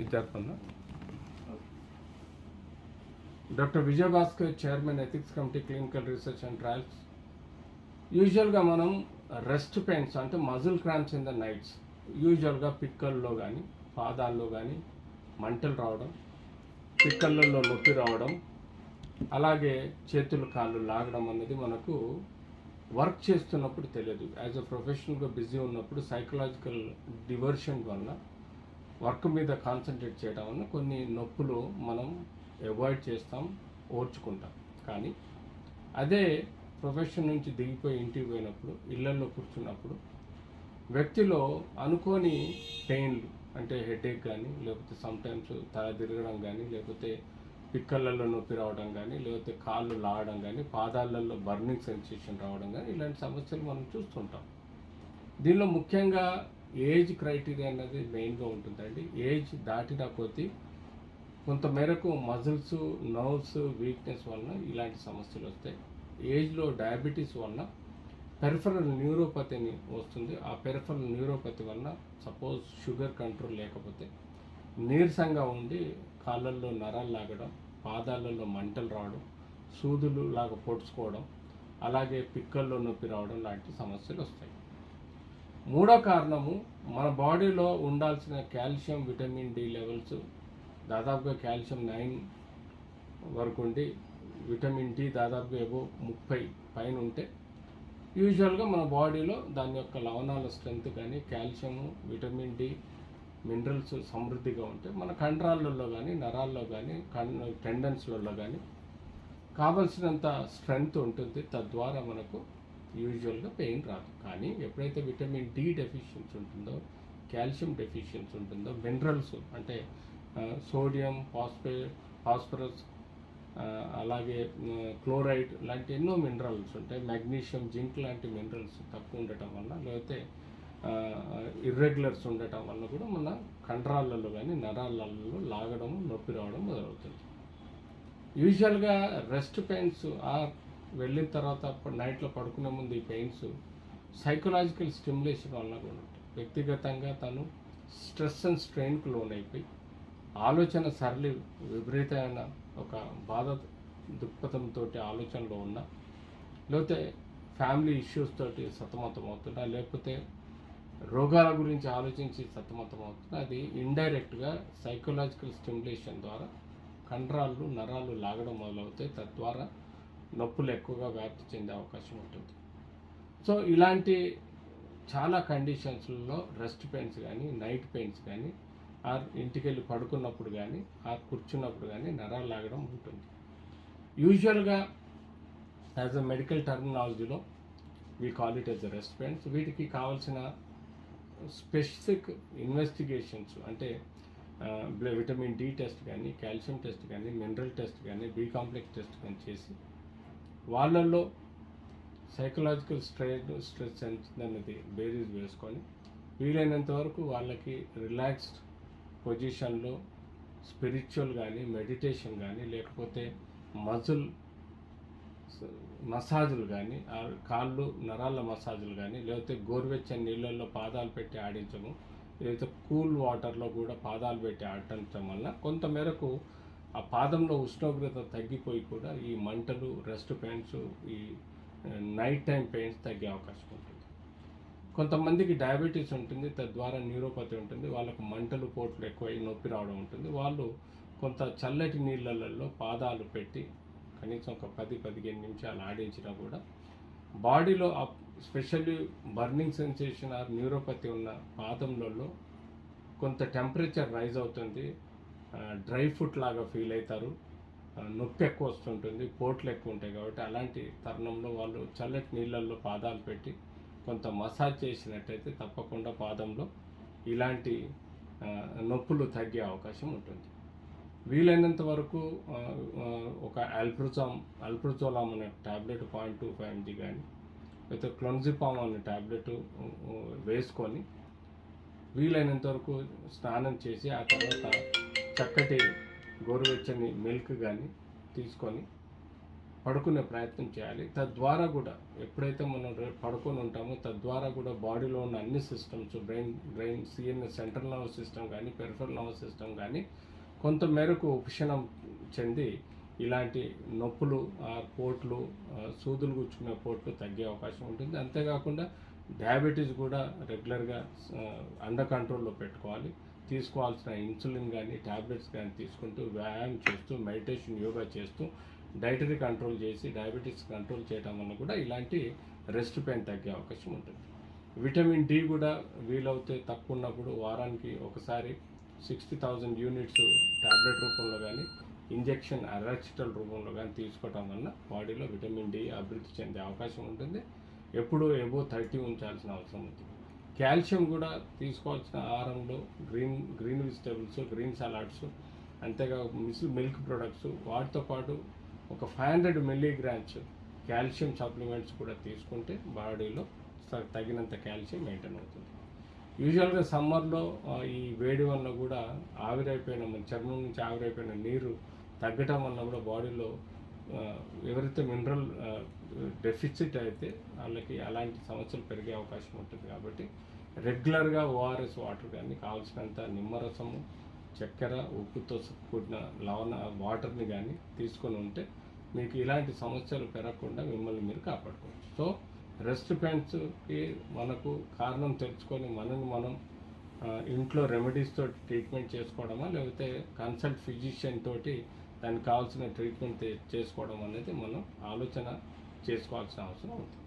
ఇచ్చేస్తున్నా. Doctor Vijayabhaskar, chairman, ethics committee, clinical research and trials. యూజువల్గా మనం rest pains అంటే muscle cramps in the nights, యూజువల్గా పిక్కల్లో కానీ పాదాల్లో కానీ మంటలు రావడం, పిక్కలలో నొప్పి రావడం, అలాగే చేతులు కాళ్ళు లాగడం అనేది మనకు వర్క్ చేస్తున్నప్పుడు తెలియదు. యాజ్ అ ప్రొఫెషనల్గా బిజీ ఉన్నప్పుడు సైకలాజికల్ డివర్షన్ వల్ల, వర్క్ మీద కాన్సన్ట్రేట్ చేయడం వల్ల కొన్ని నొప్పులు మనం అవాయిడ్ చేస్తాం, ఓర్చుకుంటాం. కానీ అదే ప్రొఫెషన్ నుంచి దిగిపోయి ఇంటికి పోయినప్పుడు, ఇళ్లలో కూర్చున్నప్పుడు వ్యక్తిలో అనుకోని పెయిన్లు అంటే హెడేక్ కానీ, లేకపోతే సమ్టైమ్స్ తల తిరగడం కానీ, లేకపోతే పిక్కలలో నొప్పి రావడం కానీ, లేకపోతే కాళ్ళు లాగడం కానీ, పాదాలలో బర్నింగ్ సెన్సేషన్ రావడం కానీ, ఇలాంటి సమస్యలు మనం చూస్తుంటాం. దీనిలో ముఖ్యంగా ఏజ్ క్రైటీరియా అనేది మెయిన్గా ఉంటుందండి. ఏజ్ దాటిన కొద్దీ కొంతమేరకు మజిల్స్, నర్వ్స్ వీక్నెస్ వలన ఇలాంటి సమస్యలు వస్తాయి. ఏజ్లో డయాబెటీస్ వలన పెరిఫరల్ న్యూరోపతిని వస్తుంది. ఆ పెరిఫరల్ న్యూరోపతి వలన సపోజ్ షుగర్ కంట్రోల్ లేకపోతే నీరసంగా ఉండి కాళ్ళల్లో నరాలు లాగడం, పాదాలలో మంటలు రావడం, సూదులు లాగా పొడుచుకోవడం, అలాగే పిక్కల్లో నొప్పి రావడం లాంటి సమస్యలు వస్తాయి. మూడో కారణము, మన బాడీలో ఉండాల్సిన కాల్షియం, విటమిన్ డి లెవెల్స్ దాదాపుగా కాల్షియం 9 వరకు ఉండి, విటమిన్ డి దాదాపుగా ఏవో 30 పైన ఉంటే యూజువల్గా మన బాడీలో దాని యొక్క లవణాల స్ట్రెంత్ కానీ, కాల్షియము, విటమిన్ డి, మినరల్స్ సమృద్ధిగా ఉంటే మన కండరాలలో కానీ, నరాల్లో కానీ, టెండన్స్లలో కానీ కావలసినంత స్ట్రెంగ్త్ ఉంటుంది. తద్వారా మనకు యూజువల్గా పెయిన్ రాదు. కానీ ఎప్పుడైతే విటమిన్ డి డెఫిషియన్సీ ఉంటుందో, కాల్షియం డెఫిషియన్సీ ఉంటుందో, మినరల్స్ అంటే సోడియం, ఫాస్ఫరస్, అలాగే క్లోరైడ్ లాంటి ఎన్నో మినరల్స్ ఉంటాయి, మెగ్నీషియం, జింక్ లాంటి మినరల్స్ తక్కువ ఉండటం వల్ల, లేకపోతే ఇర్రెగ్యులర్స్ ఉండటం వల్ల కూడా మన కండరాలలో కానీ నరాలలో లాగడం, నొప్పి రావడం మొదలవుతుంది. యూజువల్గా రెస్ట్ పెయిన్స్ వెళ్ళిన తర్వాత నైట్లో పడుకునే ముందు ఈ పెయిన్స్ సైకలాజికల్ స్టిమ్యులేషన్ వల్ల కూడా ఉంటాయి. వ్యక్తిగతంగా తను స్ట్రెస్ అండ్ స్ట్రెయిన్కు లోనైపోయి ఆలోచన సరళి విపరీతమైన ఒక బాధ దృక్పథంతో ఆలోచనలో ఉన్న, లేకపోతే ఫ్యామిలీ ఇష్యూస్ తోటి సతమతం అవుతున్నా, లేకపోతే రోగాల గురించి ఆలోచించి సతమతం అవుతున్నా, అది ఇండైరెక్ట్గా సైకలాజికల్ స్టిమ్యులేషన్ ద్వారా కండరాలు, నరాలు లాగడం మొదలవుతాయి. తద్వారా నొప్పులు ఎక్కువగా వ్యాప్తి చెందే అవకాశం ఉంటుంది. సో ఇలాంటి చాలా కండిషన్స్లలో రెస్ట్ పెయిన్స్ కానీ, నైట్ పెయిన్స్ కానీ, ఇంటికి వెళ్ళి పడుకున్నప్పుడు కానీ, కూర్చున్నప్పుడు కానీ నరాలు లాగడం ఉంటుంది. యూజువల్గా యాజ్ అ మెడికల్ టర్మినాలజీలో we call it as a rest pains. వీటికి కావాల్సిన స్పెసిఫిక్ ఇన్వెస్టిగేషన్స్ అంటే విటమిన్ డి టెస్ట్ కానీ, కాల్షియం టెస్ట్ కానీ, మినరల్ టెస్ట్ కానీ, బి కాంప్లెక్స్ టెస్ట్ కానీ చేసి వాళ్ళల్లో సైకలాజికల్ స్ట్రెస్ అనేది బేరీస్ వేసుకొని వీలైనంత వరకు వాళ్ళకి రిలాక్స్డ్ పొజిషన్లో స్పిరిచువల్ కానీ, మెడిటేషన్ కానీ, లేకపోతే మజిల్ మసాజులు కానీ, కాళ్ళు నరాల మసాజులు కానీ, లేకపోతే గోరువెచ్చని నీళ్ళల్లో పాదాలు పెట్టి ఆడించము, లేకపోతే కూల్ వాటర్లో కూడా పాదాలు పెట్టి ఆడించడం వల్ల కొంతమేరకు ఆ పాదంలో ఉష్ణోగ్రత తగ్గిపోయి కూడా ఈ మంటలు, రెస్ట్ పెయిన్స్, ఈ నైట్ టైం పెయిన్స్ తగ్గే అవకాశం ఉంటుంది. కొంతమందికి డయాబెటీస్ ఉంటుంది, తద్వారా న్యూరోపతి ఉంటుంది, వాళ్ళకు మంటలు, పోట్లు ఎక్కువై నొప్పి రావడం ఉంటుంది. వాళ్ళు కొంత చల్లటి నీళ్ళల్లో పాదాలు పెట్టి కనీసం ఒక 10-15 నిమిషాలు ఆడించినా కూడా బాడీలో specially burning sensation or neuropathy ఉన్న పాదంలలో కొంత టెంపరేచర్ రైజ్ అవుతుంది, డ్రై ఫుట్ లాగా ఫీల్ అవుతారు, నొప్పి ఎక్కువ వస్తుంటుంది, పోట్లు ఎక్కువ ఉంటాయి. కాబట్టి అలాంటి తరుణంలో వాళ్ళు చల్లటి నీళ్ళల్లో పాదాలు పెట్టి కొంత మసాజ్ చేసినట్టయితే తప్పకుండా పాదంలో ఇలాంటి నొప్పులు తగ్గే అవకాశం ఉంటుంది. వీలైనంత వరకు ఒక అల్ప్రజోలామ్ అనే ట్యాబ్లెట్ 0.25 mg కానీ, లేకపోతే క్లోన్జిపామ్ అనే ట్యాబ్లెట్ వేసుకొని వీలైనంత వరకు స్నానం చేసి ఆ తర్వాత చక్కటి గోరువెచ్చని మిల్క్ కానీ తీసుకొని పడుకునే ప్రయత్నం చేయాలి. తద్వారా కూడా ఎప్పుడైతే మనం పడుకొని ఉంటామో తద్వారా కూడా బాడీలో ఉన్న అన్ని systems brain CNS central nervous system కానీ పెరిఫరల్ నర్వస్ సిస్టమ్ కానీ కొంత మేరకు ఉపశమనం చెంది ఇలాంటి నొప్పులు పోట్లు సూదులు గుచ్చుకునే పోట్లు తగ్గే అవకాశం ఉంటుంది. అంతేకాకుండా డయాబెటీస్ కూడా రెగ్యులర్గా అండర్ కంట్రోల్లో పెట్టుకోవాలి. తీసుకోవాల్సిన ఇన్సులిన్ కానీ ట్యాబ్లెట్స్ కానీ తీసుకుంటూ వ్యాయామం చేస్తూ మెడిటేషన్ యోగా చేస్తూ డైటరీ కంట్రోల్ చేసి డయాబెటీస్ కంట్రోల్ చేయడం వల్ల కూడా ఇలాంటి రెస్ట్ పెయిన్ తగ్గే అవకాశం ఉంటుంది. విటమిన్ డి కూడా వీలవుతే తక్కువ ఉన్నప్పుడు వారానికి ఒకసారి 60,000 యూనిట్స్ ట్యాబ్లెట్ రూపంలో కానీ ఇంజెక్షన్ అరాచిటల్ రూపంలో కానీ తీసుకోవటం వల్ల బాడీలో విటమిన్ డి అభివృద్ధి చెందే అవకాశం ఉంటుంది. ఎప్పుడూ ఎబో 30 ఉంచాల్సిన అవసరం ఉంది. కాల్షియం కూడా తీసుకోవాల్సిన ఆహారంలో గ్రీన్ వెజిటేబుల్స్, గ్రీన్ సలాడ్స్, అంతేగా మిల్క్ ప్రొడక్ట్స్, వాటితో పాటు ఒక 500 మిల్లీగ్రామ్స్ కాల్షియం సప్లిమెంట్స్ కూడా తీసుకుంటే బాడీలో తగినంత కాల్షియం మెయింటైన్ అవుతుంది. యూజువల్గా సమ్మర్లో ఈ వేడి వల్ల కూడా ఆవిరైపోయిన మన చర్మం నుంచి ఆవిరైపోయిన నీరు తగ్గటం వల్ల కూడా బాడీలో ఎవరైతే మినరల్ డెఫిసిట్ అయితే వాళ్ళకి అలాంటి సమస్యలు పెరిగే అవకాశం ఉంటుంది. కాబట్టి రెగ్యులర్గా ఓఆర్ఎస్ వాటర్ కానీ కావాల్సినంత నిమ్మరసము, చక్కెర, ఉప్పుతో కూడిన వాటర్ని కానీ తీసుకొని ఉంటే మీకు ఇలాంటి సమస్యలు పెరగకుండా మిమ్మల్ని మీరు కాపాడుకోవచ్చు. సో రెస్ట్ పెయిన్స్కి మనకు కారణం తెలుసుకొని మనం ఇంట్లో రెమెడీస్తో ట్రీట్మెంట్ చేసుకోవడమా లేకపోతే కన్సల్ట్ ఫిజిషియన్ తోటి దానికి కావాల్సిన ట్రీట్మెంట్ చేసుకోవడం అనేది మనం ఆలోచన చేసుకోవాల్సిన అవసరం ఉంది.